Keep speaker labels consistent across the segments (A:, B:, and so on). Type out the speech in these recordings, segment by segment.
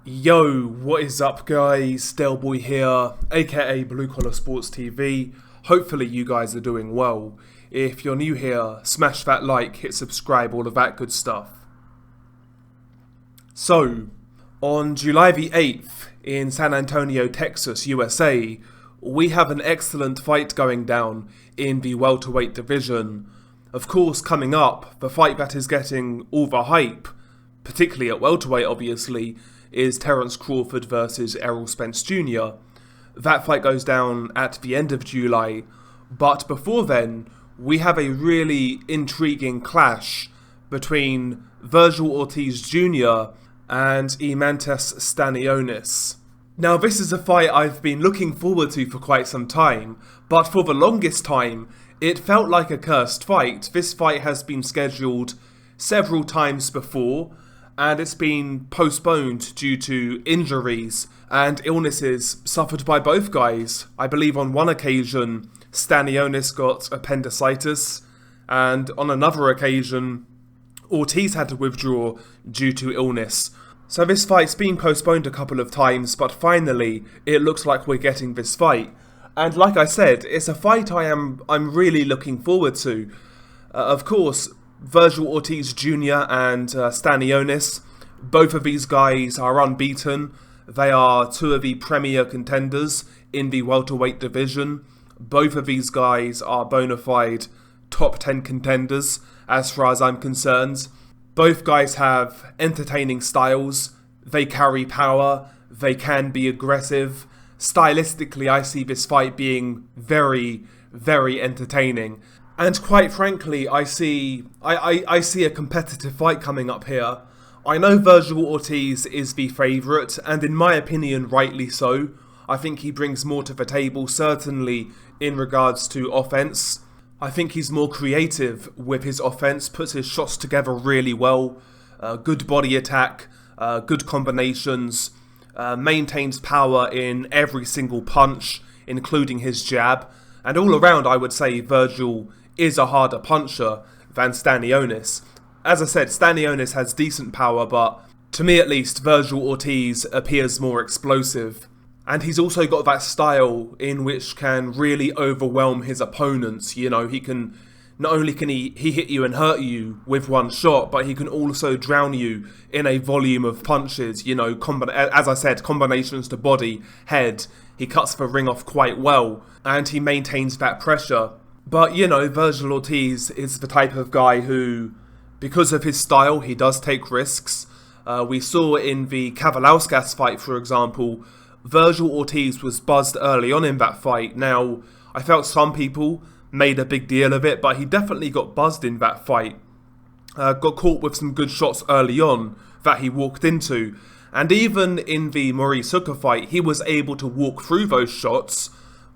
A: Yo, what is up guys? Delboy here, aka Blue Collar Sports TV. Hopefully you guys are doing well. If you're new here, smash that like, hit subscribe, all of that good stuff. So, on July the 8th in San Antonio, Texas, USA, we have an excellent fight going down in the welterweight division. Of course, coming up, the fight that is getting all the hype, particularly at welterweight obviously, is Terence Crawford versus Errol Spence Jr. That fight goes down at the end of July, but before then, we have a really intriguing clash between Vergil Ortiz Jr. and Eimantas Stanionis. Now this is a fight I've been looking forward to for quite some time, but for the longest time, it felt like a cursed fight. This fight has been scheduled several times before, and it's been postponed due to injuries and illnesses suffered by both guys. I believe on one occasion, Stanionis got appendicitis, and on another occasion, Ortiz had to withdraw due to illness. So this fight's been postponed a couple of times, but finally, it looks like we're getting this fight. And like I said, it's a fight I'm really looking forward to. Of course, Vergil Ortiz Jr. and Stanionis, both of these guys are unbeaten. They are two of the premier contenders in the welterweight division. Both of these guys are bona fide top 10 contenders as far as I'm concerned. Both guys have entertaining styles. They carry power. They can be aggressive. Stylistically, I see this fight being very, very entertaining. And quite frankly, I see a competitive fight coming up here. I know Vergil Ortiz is the favourite, and in my opinion, rightly so. I think he brings more to the table, certainly in regards to offence. I think he's more creative with his offence, puts his shots together really well. Good body attack, good combinations, maintains power in every single punch, including his jab. And all around, I would say Vergil is a harder puncher than Stanionis. As I said, Stanionis has decent power, but to me at least, Vergil Ortiz appears more explosive. And he's also got that style in which can really overwhelm his opponents. You know, he can, not only can he hit you and hurt you with one shot, but he can also drown you in a volume of punches. You know, as I said, combinations to body, head. He cuts the ring off quite well, and he maintains that pressure. But, you know, Vergil Ortiz is the type of guy who, because of his style, he does take risks. We saw in the Kavalauskas fight, for example, Vergil Ortiz was buzzed early on in that fight. Now, I felt some people made a big deal of it, but he definitely got buzzed in that fight. Got caught with some good shots early on that he walked into. And even in the Maurice Hooker fight, he was able to walk through those shots,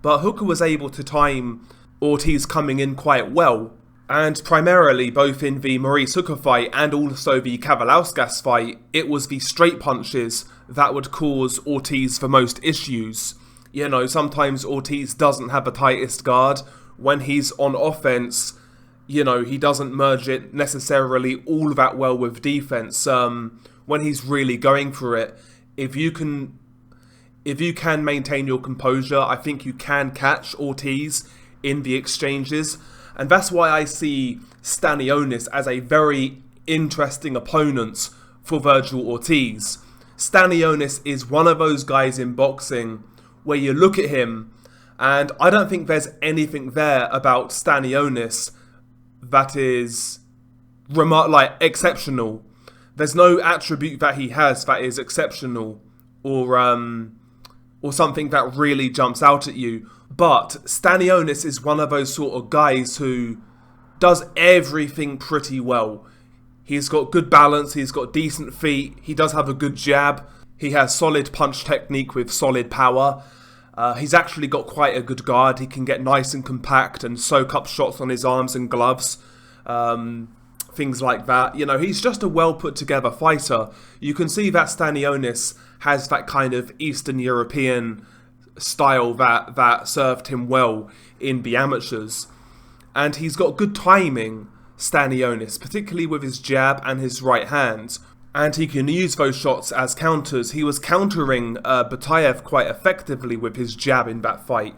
A: but Hooker was able to time Ortiz coming in quite well. And primarily, both in the Maurice Hooker fight and also the Kavalauskas fight, it was the straight punches that would cause Ortiz the most issues. You know, sometimes Ortiz doesn't have the tightest guard. When he's on offense, you know, he doesn't merge it necessarily all that well with defense. When he's really going for it, if you can maintain your composure, I think you can catch Ortiz in the exchanges. And that's why I see Stanionis as a very interesting opponent for Vergil Ortiz. Stanionis is one of those guys in boxing where you look at him and I don't think there's anything there about Stanionis that is exceptional. There's no attribute that he has that is exceptional or something that really jumps out at you. But Stanionis is one of those sort of guys who does everything pretty well. He's got good balance, he's got decent feet, he does have a good jab, he has solid punch technique with solid power. He's actually got quite a good guard, he can get nice and compact and soak up shots on his arms and gloves. Things like that. You know, he's just a well put together fighter. You can see that Stanionis has that kind of Eastern European style that served him well in the amateurs. And he's got good timing, Stanionis, particularly with his jab and his right hand. and he can use those shots as counters. He was countering Butayev quite effectively with his jab in that fight.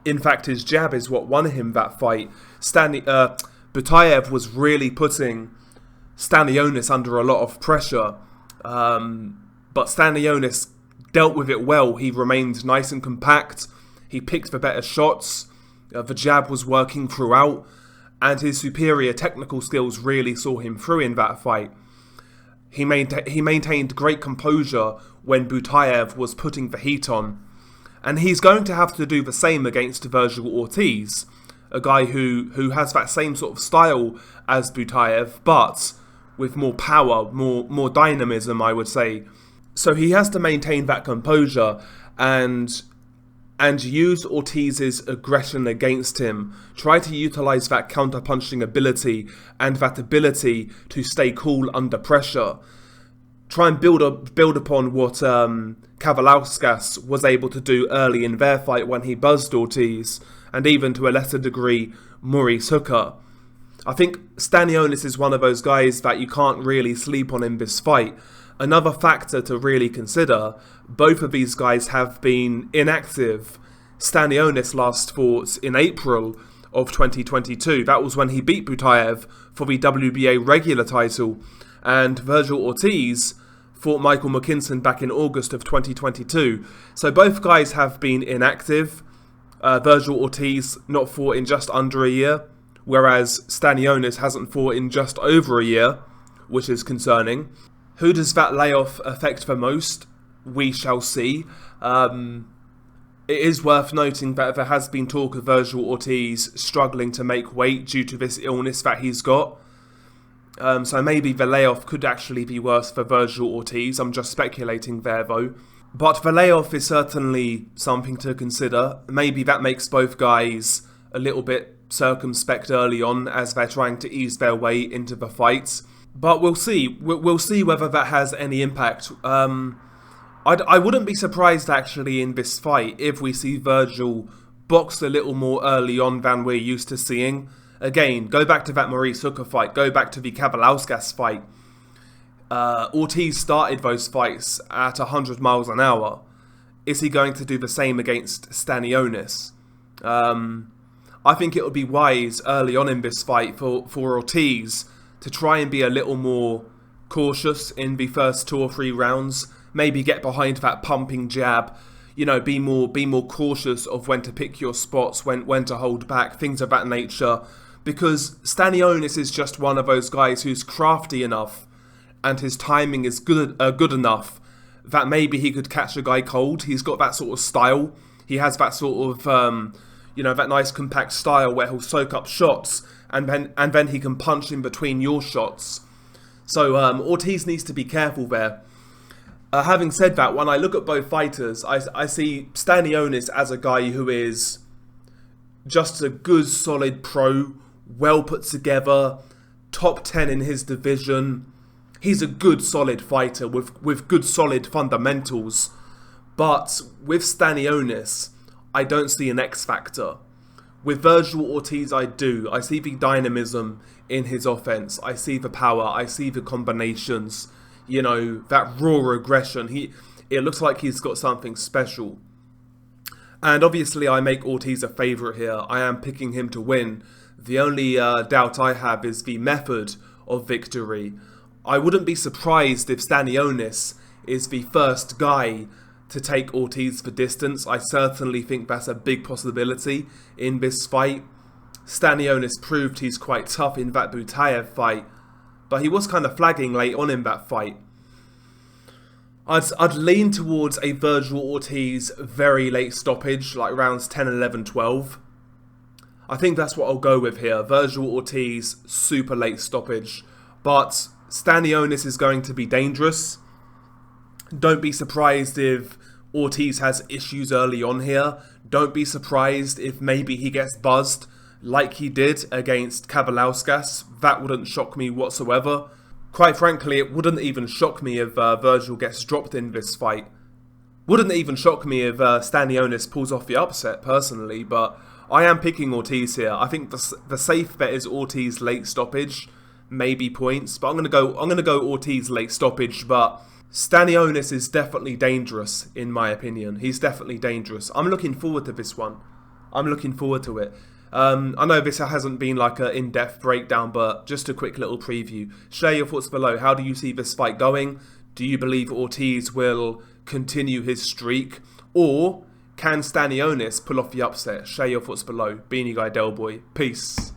A: In fact, his jab is what won him that fight. Butayev was really putting Stanionis under a lot of pressure, but Stanionis dealt with it well. He remained nice and compact. He picked the better shots. The jab was working throughout, and his superior technical skills really saw him through in that fight. He maintained great composure when Butayev was putting the heat on, and he's going to have to do the same against Vergil Ortiz, a guy who has that same sort of style as Butayev, but with more power, more dynamism, I would say. So he has to maintain that composure and use Ortiz's aggression against him. Try to utilize that counter-punching ability and that ability to stay cool under pressure. Try and build upon what Kavaliauskas was able to do early in their fight when he buzzed Ortiz, and even to a lesser degree, Maurice Hooker. I think Stanionis is one of those guys that you can't really sleep on in this fight. Another factor to really consider, both of these guys have been inactive. Stanionis last fought in April of 2022. That was when he beat Butayev for the WBA regular title. And Vergil Ortiz fought Michael McKinson back in August of 2022. So both guys have been inactive. Vergil Ortiz not fought in just under a year, whereas Stanionis hasn't fought in just over a year, which is concerning. Who does that layoff affect the most? We shall see. It is worth noting that there has been talk of Vergil Ortiz struggling to make weight due to this illness that he's got. So maybe the layoff could actually be worse for Vergil Ortiz. I'm just speculating there though. But the layoff is certainly something to consider. Maybe that makes both guys a little bit circumspect early on as they're trying to ease their way into the fights. But we'll see. We'll see whether that has any impact. I wouldn't be surprised actually in this fight if we see Vergil box a little more early on than we're used to seeing. Again, go back to that Maurice Hooker fight. Go back to the Kavaliauskas fight. Ortiz started those fights at 100 miles an hour. Is he going to do the same against Stanionis? I think it would be wise early on in this fight for Ortiz to try and be a little more cautious in the first 2 or 3 rounds. Maybe get behind that pumping jab. You know, be more cautious of when to pick your spots, when to hold back, things of that nature. Because Stanionis is just one of those guys who's crafty enough and his timing is good enough that maybe he could catch a guy cold. He's got that sort of style. He has that sort of, that nice compact style where he'll soak up shots and then he can punch in between your shots. So Ortiz needs to be careful there. Having said that, when I look at both fighters, I see Stanionis as a guy who is just a good, solid pro, well put together, top 10 in his division. He's a good, solid fighter with good, solid fundamentals. But with Stanionis, I don't see an X factor. With Vergil Ortiz, I do. I see the dynamism in his offense. I see the power. I see the combinations. You know, that raw aggression. It looks like he's got something special. And obviously I make Ortiz a favourite here. I am picking him to win. The only doubt I have is the method of victory. I wouldn't be surprised if Stanionis is the first guy to take Ortiz for distance. I certainly think that's a big possibility in this fight. Stanionis proved he's quite tough in that Butayev fight, but he was kind of flagging late on in that fight. I'd lean towards a Vergil Ortiz very late stoppage, like rounds 10, 11, 12. I think that's what I'll go with here. Vergil Ortiz, super late stoppage. But Stanionis is going to be dangerous. Don't be surprised if Ortiz has issues early on here. Don't be surprised if maybe he gets buzzed like he did against Kavaliauskas. That wouldn't shock me whatsoever. Quite frankly, it wouldn't even shock me if Vergil gets dropped in this fight. Wouldn't even shock me if Stanionis pulls off the upset, personally, but I am picking Ortiz here. I think the safe bet is Ortiz late stoppage. maybe points. But I'm gonna go Ortiz late stoppage. But Stanionis is definitely dangerous, in my opinion. He's definitely dangerous. I'm looking forward to this one. I'm looking forward to it. I know this hasn't been like an in-depth breakdown, but just a quick little preview. Share your thoughts below. How do you see this fight going? Do you believe Ortiz will continue his streak? Or can Stanionis pull off the upset? Share your thoughts below. Beanie Guy Del Boy. Peace.